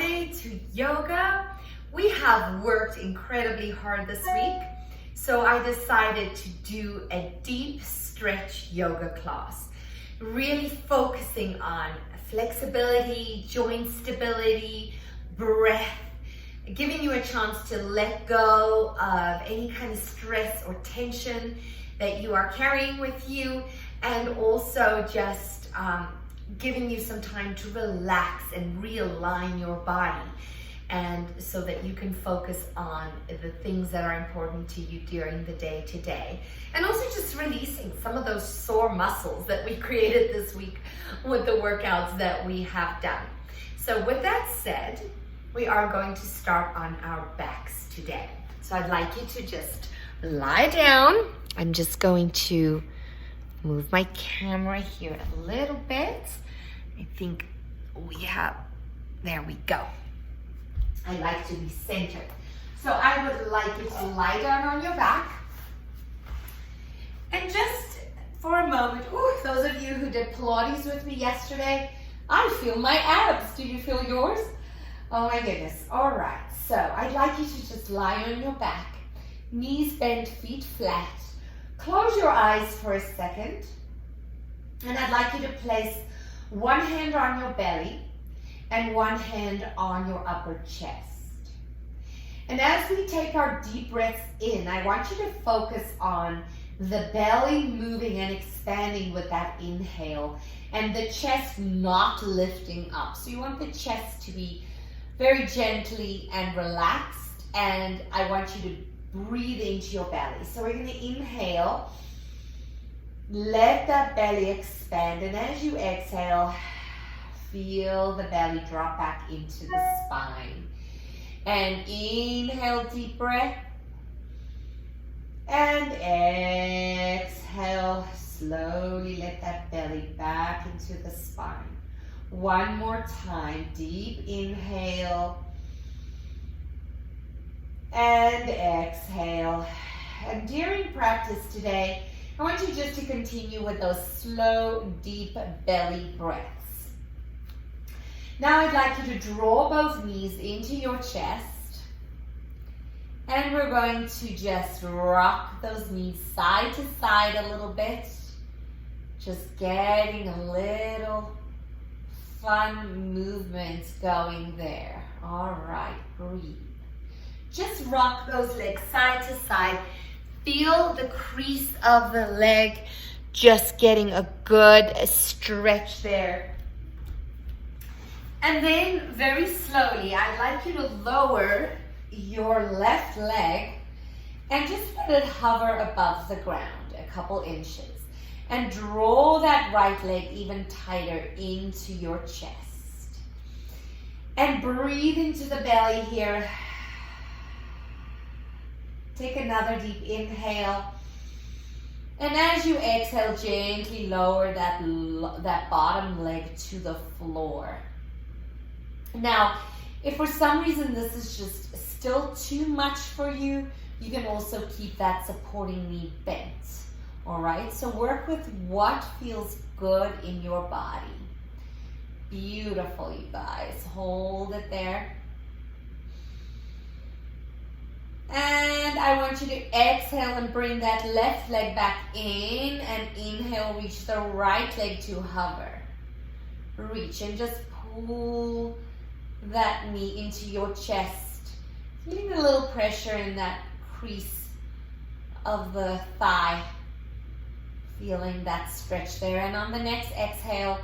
Friday to yoga. We have worked incredibly hard this week, so I decided to do a deep stretch yoga class, really focusing on flexibility, joint stability, breath, giving you a chance to let go of any kind of stress or tension that you are carrying with you, and also just giving you some time to relax and realign your body, and so that you can focus on the things that are important to you during the day to day, and also just releasing some of those sore muscles that we created this week with the workouts that we have done. So with that said, we are going to start on our backs today. So I'd like you to just lie down. I'm just going to move my camera here a little bit. I think we have, there we go. I like to be centered. So I would like you to lie down on your back. And just for a moment, those of you who did Pilates with me yesterday, I feel my abs. Do you feel yours? Oh my goodness. All right. So I'd like you to just lie on your back, knees bent, feet flat. Close your eyes for a second. And I'd like you to place one hand on your belly and one hand on your upper chest. And as we take our deep breaths in, I want you to focus on the belly moving and expanding with that inhale, and the chest not lifting up. So you want the chest to be very gently and relaxed, and I want you to breathe into your belly. So we're going to inhale, let that belly expand, and as you exhale, feel the belly drop back into the spine. And inhale, deep breath, and exhale, slowly let that belly back into the spine. One more time, deep inhale, and exhale. And during practice today, I want you just to continue with those slow, deep belly breaths. Now I'd like you to draw both knees into your chest, and we're going to just rock those knees side to side a little bit, just getting a little fun movement going there. All right, breathe. Just rock those legs side to side. Feel the crease of the leg, just getting a good stretch there. And then very slowly, I'd like you to lower your left leg and just let it hover above the ground a couple inches. And draw that right leg even tighter into your chest. And breathe into the belly here. Take another deep inhale. And as you exhale, gently lower that bottom leg to the floor. Now, if for some reason this is just still too much for you, you can also keep that supporting knee bent. All right, so work with what feels good in your body. Beautiful, you guys. Hold it there. And I want you to exhale and bring that left leg back in, and inhale, reach the right leg to hover. Reach and just pull that knee into your chest. Feeling a little pressure in that crease of the thigh. Feeling that stretch there. And on the next exhale,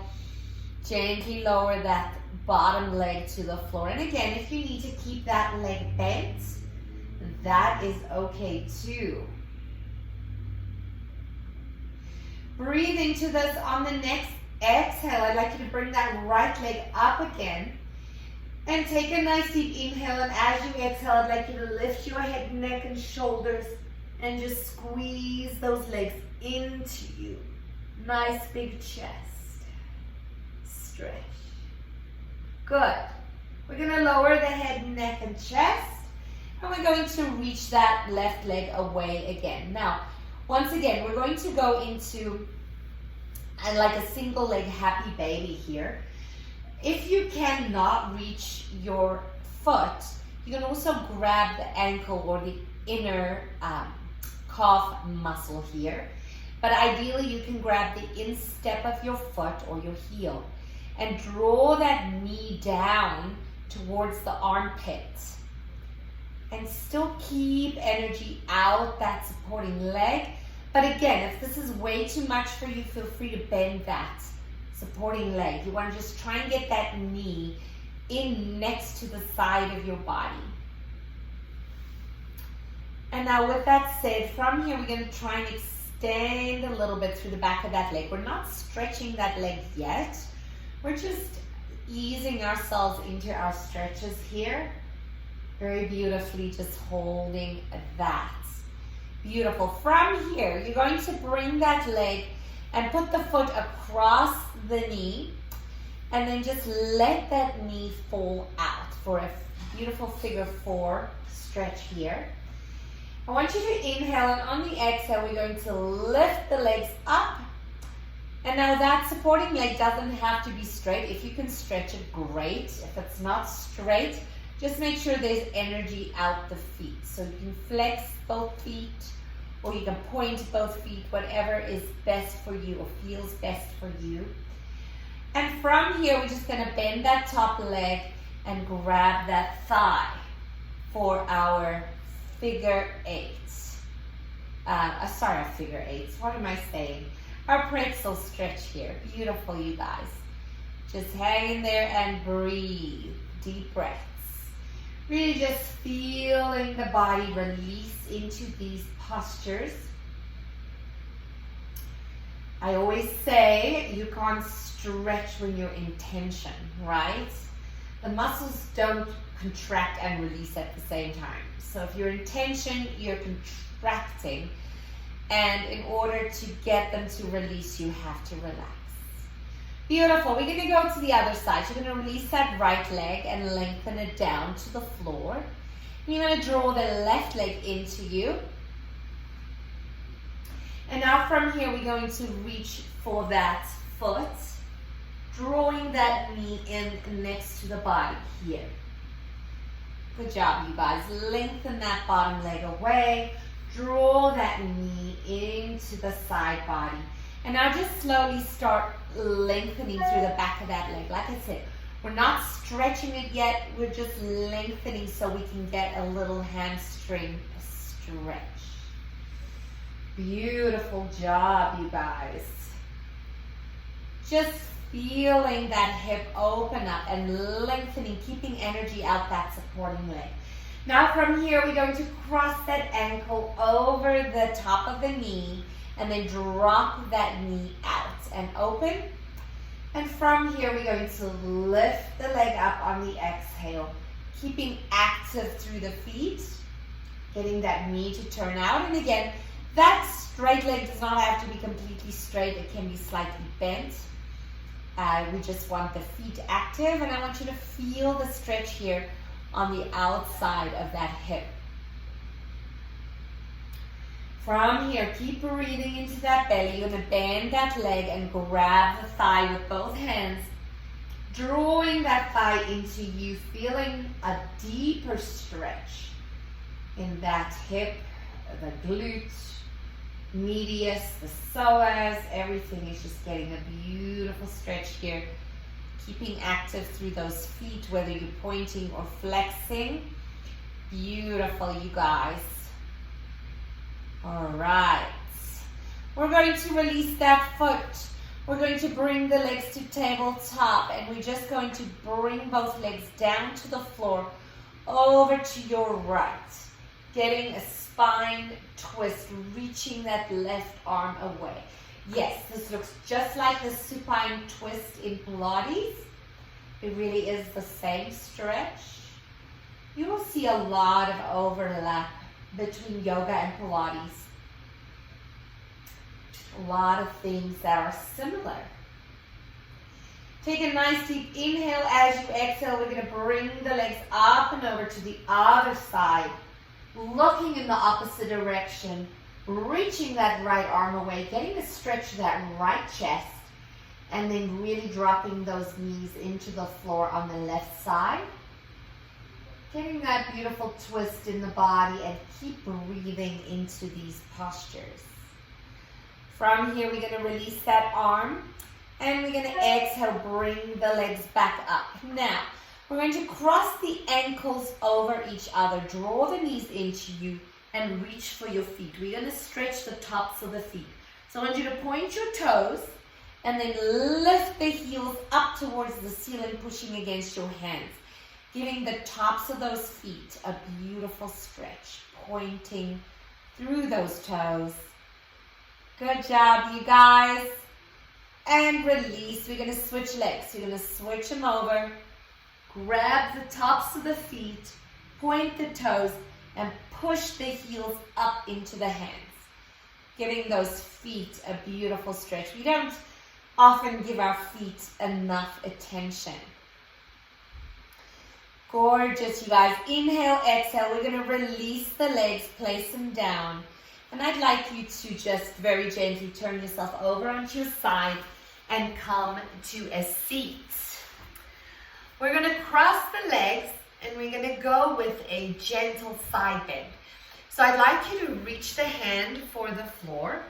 gently lower that bottom leg to the floor. And again, if you need to keep that leg bent, that is okay too. Breathe into this. On the next exhale, I'd like you to bring that right leg up again. And take a nice deep inhale. And as you exhale, I'd like you to lift your head, neck, and shoulders, and just squeeze those legs into you. Nice big chest. Stretch. Good. We're going to lower the head, neck, and chest. And we're going to reach that left leg away again. Now, once again, we're going to go into like a single leg happy baby here. If you cannot reach your foot, you can also grab the ankle or the inner calf muscle here. But ideally, you can grab the instep of your foot or your heel and draw that knee down towards the armpit. And still keep energy out that supporting leg. But again, if this is way too much for you, feel free to bend that supporting leg. You want to just try and get that knee in next to the side of your body. And now with that said, from here we're going to try and extend a little bit through the back of that leg. We're not stretching that leg yet. We're just easing ourselves into our stretches here. Very beautifully, just holding that. Beautiful. From here, you're going to bring that leg and put the foot across the knee and then just let that knee fall out for a beautiful figure 4 stretch here. I want you to inhale, and on the exhale, we're going to lift the legs up. And now that supporting leg doesn't have to be straight. If you can stretch it, great. If it's not straight, just make sure there's energy out the feet. So you can flex both feet, or you can point both feet, whatever is best for you or feels best for you. And from here, we're just gonna bend that top leg and grab that thigh for our figure 8. Sorry, figure 8. What am I saying? Our pretzel stretch here. Beautiful, you guys. Just hang in there and breathe. Deep breaths. Really just feeling the body release into these postures. I always say you can't stretch when you're in tension, right? The muscles don't contract and release at the same time. So if you're in tension, you're contracting. And in order to get them to release, you have to relax. Beautiful. We're going to go to the other side. You're going to release that right leg and lengthen it down to the floor. And you're going to draw the left leg into you. And now from here, we're going to reach for that foot, drawing that knee in next to the body here. Good job, you guys. Lengthen that bottom leg away. Draw that knee into the side body. And now just slowly start lengthening through the back of that leg. Like I said, we're not stretching it yet. We're just lengthening so we can get a little hamstring stretch. Beautiful job, you guys. Just feeling that hip open up and lengthening, keeping energy out that supporting leg. Now from here, we're going to cross that ankle over the top of the knee and then drop that knee out and open. And from here, we're going to lift the leg up on the exhale, keeping active through the feet, getting that knee to turn out. And again, that straight leg does not have to be completely straight. It can be slightly bent. We just want the feet active, and I want you to feel the stretch here on the outside of that hip. From here, keep breathing into that belly. You're going to bend that leg and grab the thigh with both hands, drawing that thigh into you, feeling a deeper stretch in that hip, the glute, medius, the psoas, everything is just getting a beautiful stretch here. Keeping active through those feet, whether you're pointing or flexing. Beautiful, you guys. All right. We're going to release that foot. We're going to bring the legs to tabletop, and we're just going to bring both legs down to the floor, over to your right. Getting a spine twist, reaching that left arm away. Yes, this looks just like the supine twist in Pilates. It really is the same stretch. You will see a lot of overlap between yoga and Pilates. A lot of things that are similar. Take a nice deep inhale. As you exhale, we're going to bring the legs up and over to the other side, looking in the opposite direction, reaching that right arm away, getting a stretch to that right chest, And then really dropping those knees into the floor on the left side. Getting that beautiful twist in the body and keep breathing into these postures. From here, we're going to release that arm and we're going to exhale, bring the legs back up. Now, we're going to cross the ankles over each other, draw the knees into you and reach for your feet. We're going to stretch the tops of the feet. So I want you to point your toes and then lift the heels up towards the ceiling, pushing against your hands. Giving the tops of those feet a beautiful stretch, pointing through those toes. Good job, you guys. And release. We're going to switch legs. We're going to switch them over. Grab the tops of the feet, point the toes, and push the heels up into the hands. Giving those feet a beautiful stretch. We don't often give our feet enough attention. Gorgeous, you guys. Inhale, exhale. We're going to release the legs, place them down. And I'd like you to just very gently turn yourself over onto your side and come to a seat. We're going to cross the legs and we're going to go with a gentle side bend. So I'd like you to reach the hand for the floor.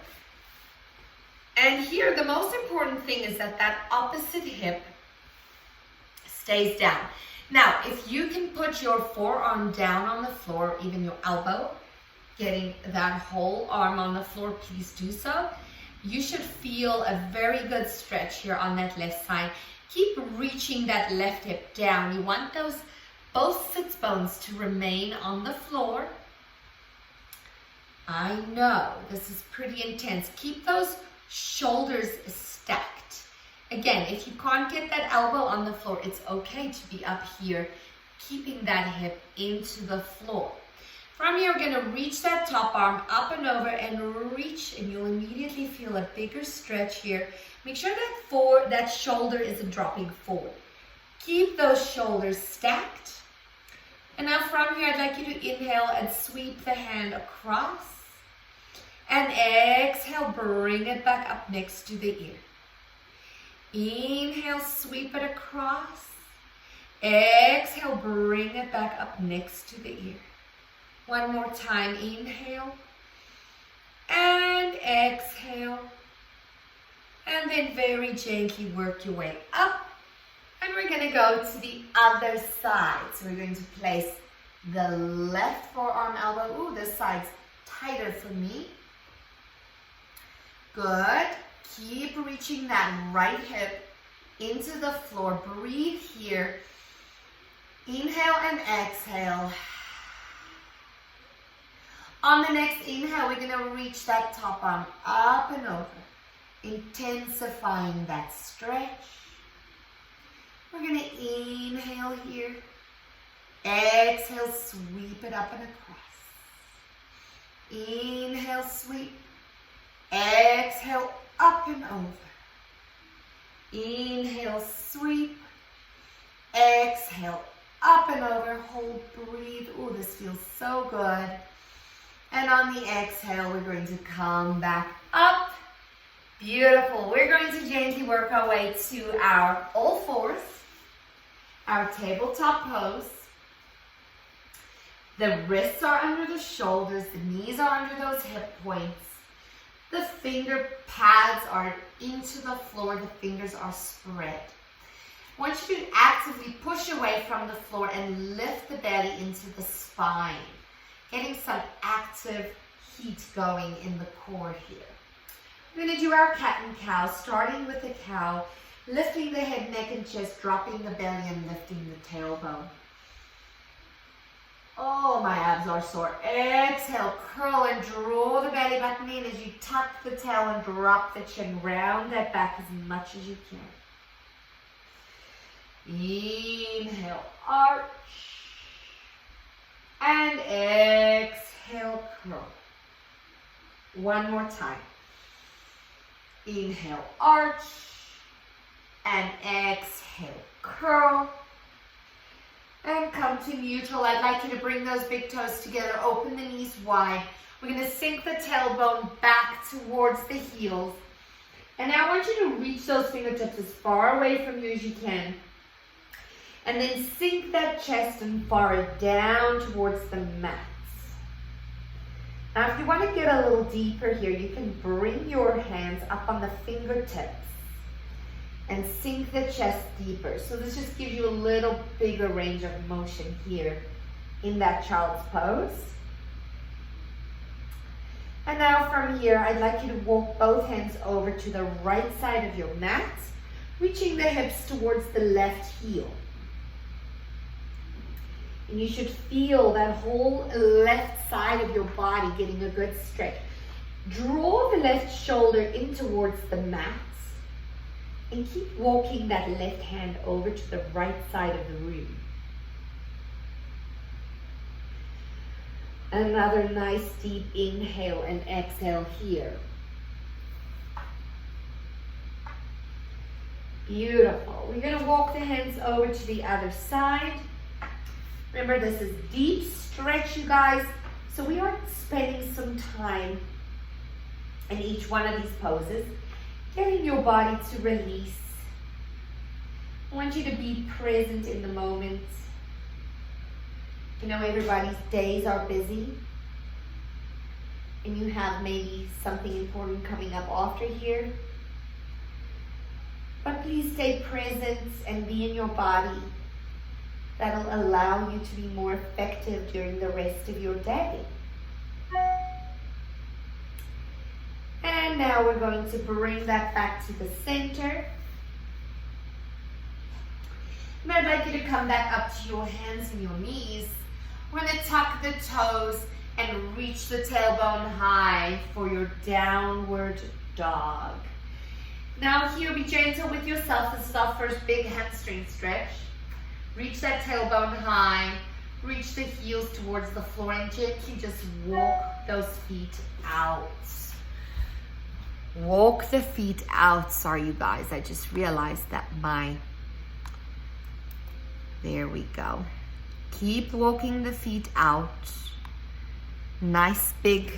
And here, the most important thing is that that opposite hip stays down. Now, if you can put your forearm down on the floor, even your elbow, getting that whole arm on the floor, please do so. You should feel a very good stretch here on that left side. Keep reaching that left hip down. You want those both sits bones to remain on the floor. I know this is pretty intense. Keep those shoulders stacked. Again, if you can't get that elbow on the floor, it's okay to be up here, keeping that hip into the floor. From here, we're going to reach that top arm up and over and reach, and you'll immediately feel a bigger stretch here. Make sure that shoulder isn't dropping forward. Keep those shoulders stacked. And now from here, I'd like you to inhale and sweep the hand across. And exhale, bring it back up next to the ear. Inhale, sweep it across. Exhale, bring it back up next to the ear. One more time, inhale. And exhale. And then very gently work your way up. And we're going to go to the other side. So we're going to place the left forearm elbow. Ooh, this side's tighter for me. Good. Keep reaching that right hip into the floor. Breathe here. Inhale and exhale. On the next inhale, we're going to reach that top arm up and over, intensifying that stretch. We're going to inhale here. Exhale, sweep it up and across. Inhale, sweep. Exhale, up and over. Inhale, sweep. Exhale, up and over. Hold, breathe. Ooh, this feels so good. And on the exhale, we're going to come back up. Beautiful. We're going to gently work our way to our all fours, our tabletop pose. The wrists are under the shoulders, the knees are under those hip points. The finger pads are into the floor, the fingers are spread. I want you to actively push away from the floor and lift the belly into the spine, getting some active heat going in the core here. We're going to do our cat and cow, starting with the cow, lifting the head, neck, and chest, dropping the belly and lifting the tailbone. Oh, my abs are sore. Exhale, curl and draw the belly button in as you tuck the tail and drop the chin. Round that back as much as you can. Inhale, arch. And exhale, curl. One more time. Inhale, arch. And exhale, curl. And come to neutral. I'd like you to bring those big toes together. Open the knees wide. We're going to sink the tailbone back towards the heels. And now I want you to reach those fingertips as far away from you as you can. And then sink that chest and forehead down towards the mats. Now if you want to get a little deeper here, you can bring your hands up on the fingertips and sink the chest deeper. So this just gives you a little bigger range of motion here in that child's pose. And now from here, I'd like you to walk both hands over to the right side of your mat, reaching the hips towards the left heel. And you should feel that whole left side of your body getting a good stretch. Draw the left shoulder in towards the mat and keep walking that left hand over to the right side of the room. Another nice deep inhale and exhale here. Beautiful. We're going to walk the hands over to the other side. Remember, this is deep stretch, you guys. So we are spending some time in each one of these poses, getting your body to release. I want you to be present in the moment. You know, everybody's days are busy, and you have maybe something important coming up after here. But please stay present and be in your body. That'll allow you to be more effective during the rest of your day. And now we're going to bring that back to the center. And I'd like you to come back up to your hands and your knees. We're going to tuck the toes and reach the tailbone high for your downward dog. Now here, be gentle with yourself. This is our first big hamstring stretch. Reach that tailbone high. Reach the heels towards the floor and gently just walk those feet out. Walk the feet out. Sorry, you guys. I just realized that there we go. Keep walking the feet out. Nice big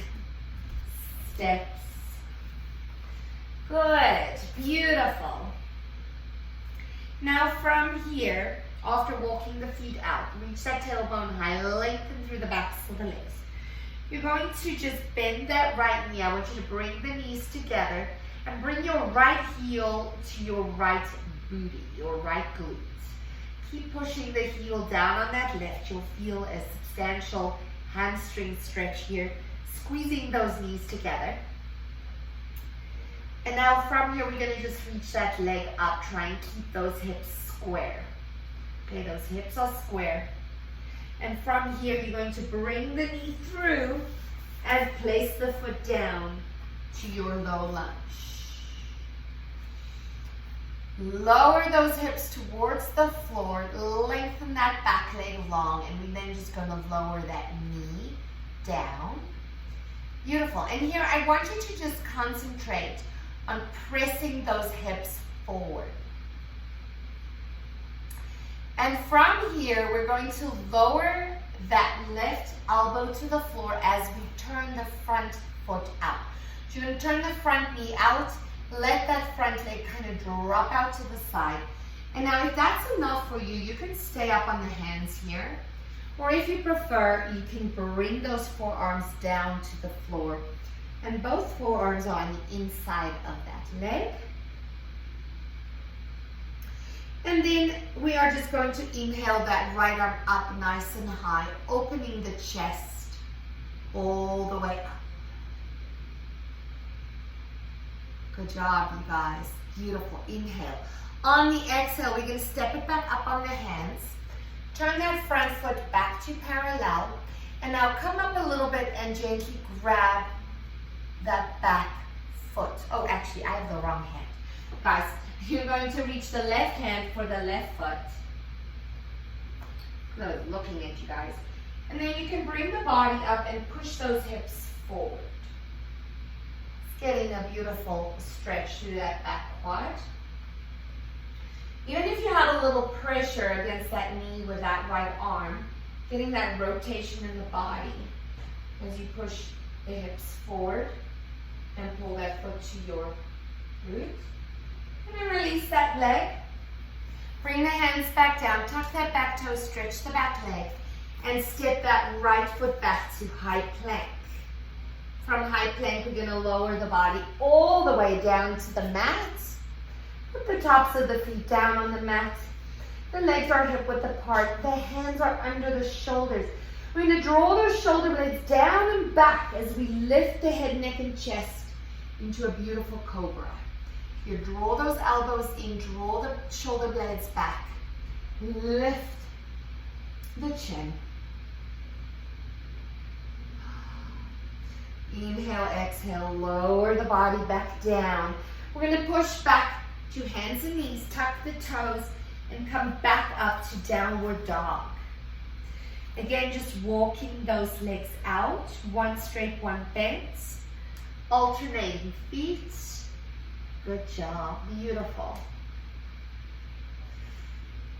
steps. Good. Beautiful. Now from here, after walking the feet out, reach that tailbone high, lengthen through the backs of the legs. You're going to just bend that right knee. I want you to bring the knees together and bring your right heel to your right booty, your right glute. Keep pushing the heel down on that left. You'll feel a substantial hamstring stretch here, squeezing those knees together. And now from here, we're going to just reach that leg up. Try and keep those hips square. Okay, those hips are square. And from here, you're going to bring the knee through and place the foot down to your low lunge. Lower those hips towards the floor, lengthen that back leg long, and we're then just going to lower that knee down. Beautiful. And here, I want you to just concentrate on pressing those hips forward. And from here, we're going to lower that left elbow to the floor as we turn the front foot out. So you're going to turn the front knee out, let that front leg kind of drop out to the side. And now if that's enough for you, you can stay up on the hands here. Or if you prefer, you can bring those forearms down to the floor. And both forearms are on the inside of that leg. And then we are just going to inhale that right arm up nice and high, opening the chest all the way up. Good job, you guys. Beautiful. Inhale. On the exhale, we're going to step it back up on the hands. Turn that front foot back to parallel. And now come up a little bit and gently grab that back foot. Oh, actually, I have the wrong hand. Guys, you're going to reach the left hand for the left foot. Good, looking at you guys. And then you can bring the body up and push those hips forward. Getting a beautiful stretch through that back quad. Even if you have a little pressure against that knee with that right arm, getting that rotation in the body as you push the hips forward and pull that foot to your Good. And then release that leg. Bring the hands back down, tuck that back toe, stretch the back leg, and step that right foot back to high plank. From high plank, we're going to lower the body all the way down to the mat. Put the tops of the feet down on the mat. The legs are hip width apart. The hands are under the shoulders. We're going to draw those shoulder blades down and back as we lift the head, neck, and chest into a beautiful cobra. You draw those elbows in, draw the shoulder blades back. Lift the chin. Inhale, exhale, lower the body back down. We're going to push back to hands and knees, tuck the toes, and come back up to downward dog. Again, just walking those legs out, one straight, one bent, alternating feet. Good job, beautiful.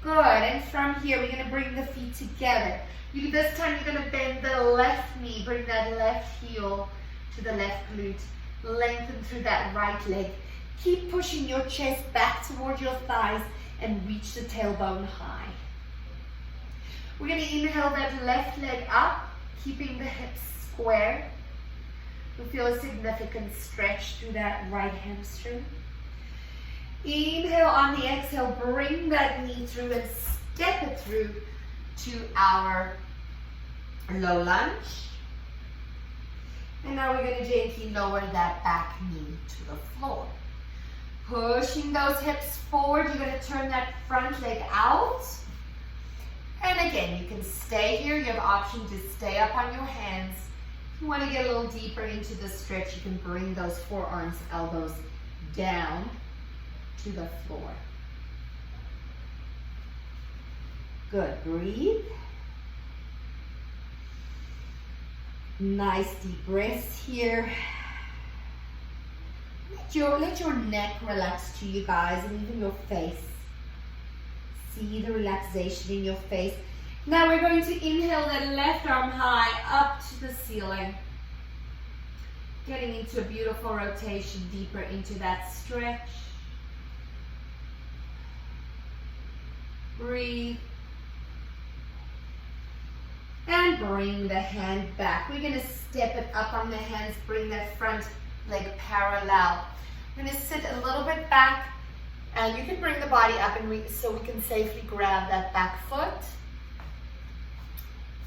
Good, and from here, we're gonna bring the feet together. This time, you're gonna bend the left knee, bring that left heel to the left glute, lengthen through that right leg. Keep pushing your chest back toward your thighs and reach the tailbone high. We're going to inhale that left leg up, keeping the hips square. We feel a significant stretch through that right hamstring. Inhale on the exhale, bring that knee through and step it through to our low lunge. And now we're going to gently lower that back knee to the floor. Pushing those hips forward, you're going to turn that front leg out. And again, you can stay here. You have option to stay up on your hands. If you want to get a little deeper into the stretch, you can bring those forearms, elbows down to the floor. Good, breathe. Nice deep breaths here. Let your neck relax to you guys, and even your face. See the relaxation in your face. Now we're going to inhale that left arm high up to the ceiling. Getting into a beautiful rotation deeper into that stretch. Breathe. And bring the hand back. We're going to step it up on the hands, bring that front leg parallel. We're going to sit a little bit back, and you can bring the body up and so we can safely grab that back foot.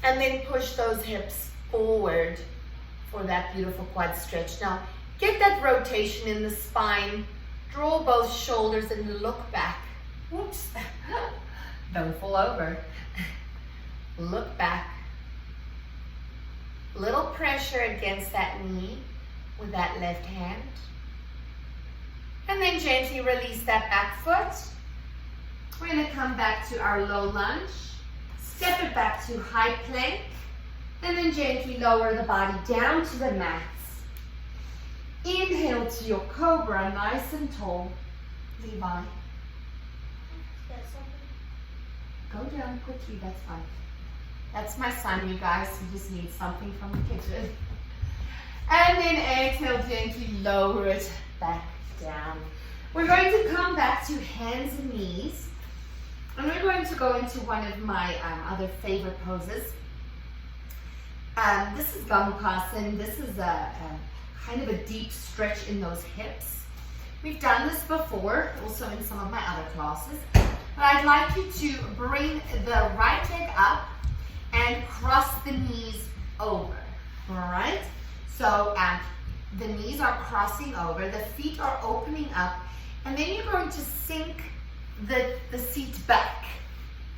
And then push those hips forward for that beautiful quad stretch. Now, get that rotation in the spine. Draw both shoulders and look back. Whoops. Don't fall over. Look back. Little pressure against that knee with that left hand. And then gently release that back foot. We're going to come back to our low lunge. Step it back to high plank. And then gently lower the body down to the mats. Inhale to your cobra, nice and tall. Levi. Go down quickly, that's fine. That's my son, you guys, who just needs something from the kitchen. And then exhale, gently lower it back down. We're going to come back to hands and knees. And we're going to go into one of my other favorite poses. This is Gomukhasana. This is a kind of a deep stretch in those hips. We've done this before, also in some of my other classes. But I'd like you to bring the right leg up and cross the knees over. All right? So the knees are crossing over, the feet are opening up, and then you're going to sink the seat back.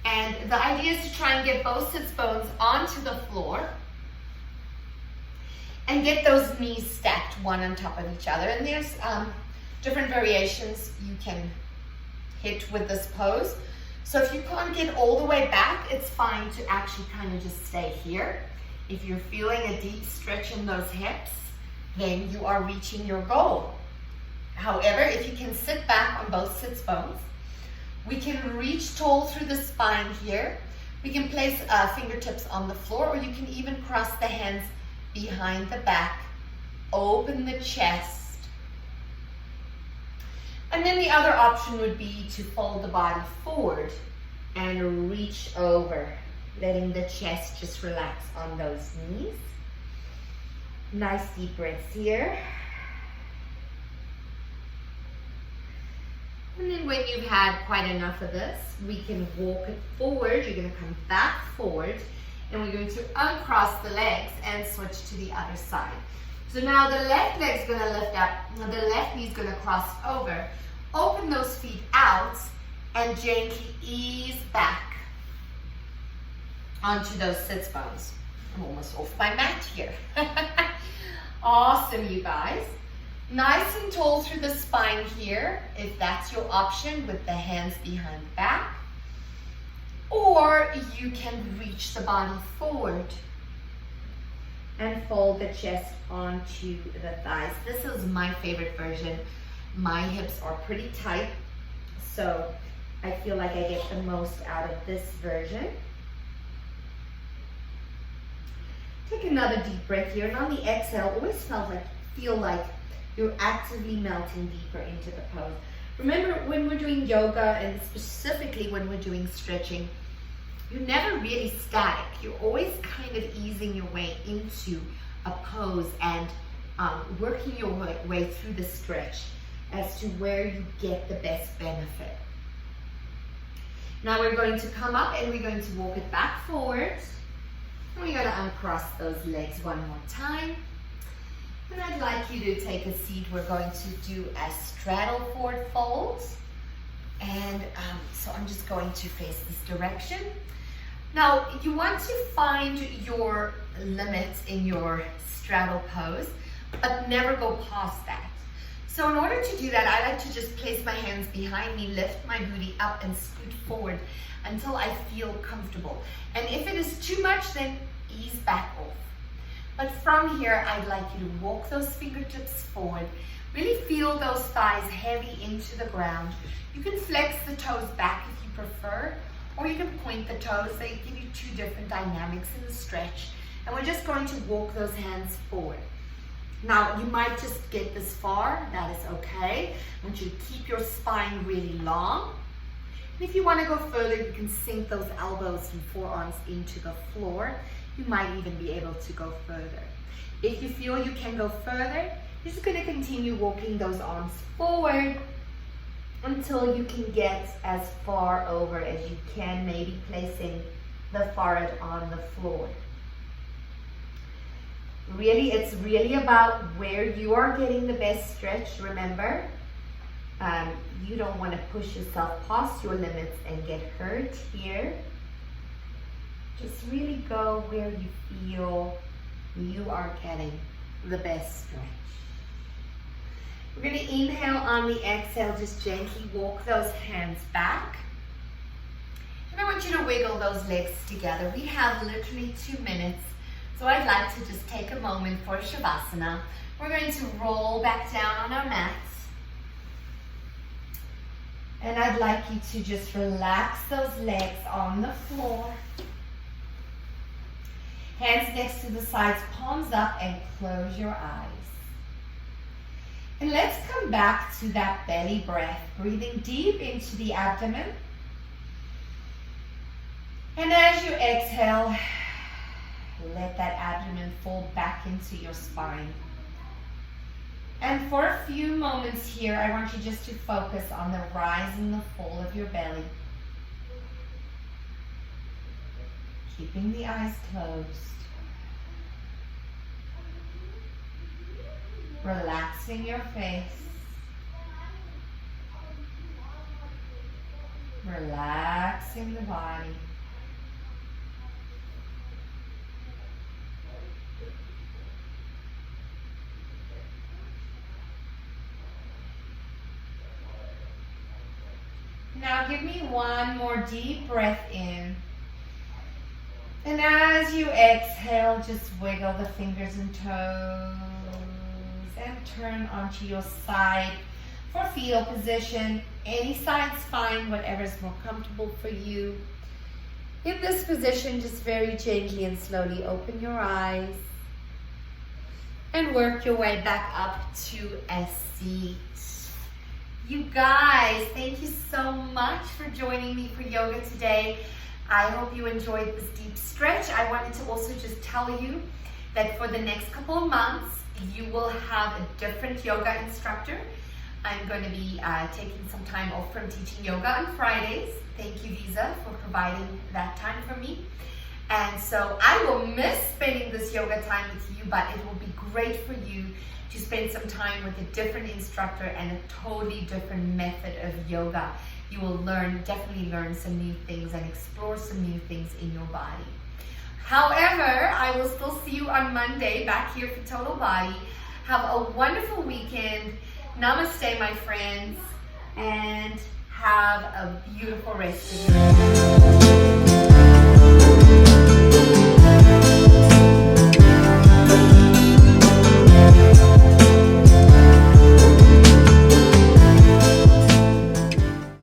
And the idea is to try and get both sits bones onto the floor and get those knees stacked one on top of each other. And there's different variations you can hit with this pose. So if you can't get all the way back, it's fine to actually kind of just stay here. If you're feeling a deep stretch in those hips, then you are reaching your goal. However, if you can sit back on both sits bones, we can reach tall through the spine here. We can place fingertips on the floor, or you can even cross the hands behind the back. Open the chest. And then the other option would be to fold the body forward and reach over, letting the chest just relax on those knees. Nice deep breaths here. And then when you've had quite enough of this, we can walk it forward. You're going to come back forward, and we're going to uncross the legs and switch to the other side. So now the left leg's going to lift up, the left knee's going to cross over. Open those feet out and gently ease back onto those sits bones. I'm almost off my mat here. Awesome, you guys. Nice and tall through the spine here, if that's your option, with the hands behind the back. Or you can reach the body forward and fold the chest onto the thighs. This is my favorite version. My hips are pretty tight, so I feel like I get the most out of this version. Take another deep breath here, and on the exhale, always feel like you're actively melting deeper into the pose. Remember, when we're doing yoga, and specifically when we're doing stretching, you're never really static. You're always kind of easing your way into a pose and working your way through the stretch as to where you get the best benefit. Now we're going to come up and we're going to walk it back forward. And we're going to uncross those legs one more time. And I'd like you to take a seat. We're going to do a straddle forward fold. And so I'm just going to face this direction. Now, you want to find your limits in your straddle pose, but never go past that. So in order to do that, I like to just place my hands behind me, lift my booty up and scoot forward until I feel comfortable. And if it is too much, then ease back off. But from here, I'd like you to walk those fingertips forward. Really feel those thighs heavy into the ground. You can flex the toes back if you prefer, or you can point the toes. They give you two different dynamics in the stretch. And we're just going to walk those hands forward. Now, you might just get this far. That is okay. I want you to keep your spine really long. And if you want to go further, you can sink those elbows and forearms into the floor. You might even be able to go further. If you feel you can go further, you're just going to continue walking those arms forward until you can get as far over as you can, maybe placing the forehead on the floor. Really, it's really about where you are getting the best stretch. Remember, you don't want to push yourself past your limits and get hurt here. Just really go where you feel you are getting the best stretch. We're going to inhale. On the exhale, just gently walk those hands back. And I want you to wiggle those legs together. We have literally 2 minutes. So I'd like to just take a moment for Shavasana. We're going to roll back down on our mats. And I'd like you to just relax those legs on the floor. Hands next to the sides, palms up, and close your eyes. And let's come back to that belly breath, breathing deep into the abdomen. And as you exhale, let that abdomen fall back into your spine. And for a few moments here, I want you just to focus on the rise and the fall of your belly. Keeping the eyes closed. Relaxing your face. Relaxing the body. Now give me one more deep breath in. And as you exhale, just wiggle the fingers and toes and turn onto your side for fetal position. Any side's fine, whatever's more comfortable for you. In this position, just very gently and slowly open your eyes and work your way back up to a seat. You guys, thank you so much for joining me for yoga today. I hope you enjoyed this deep stretch. I wanted to also just tell you that for the next couple of months, you will have a different yoga instructor. I'm going to be taking some time off from teaching yoga on Fridays. Thank you, Visa, for providing that time for me. And so I will miss spending this yoga time with you, but it will be great for you to spend some time with a different instructor and a totally different method of yoga. You will definitely learn some new things and explore some new things in your body. However, I will still see you on Monday back here for Total Body. Have a wonderful weekend. Namaste, my friends, and have a beautiful rest of your day.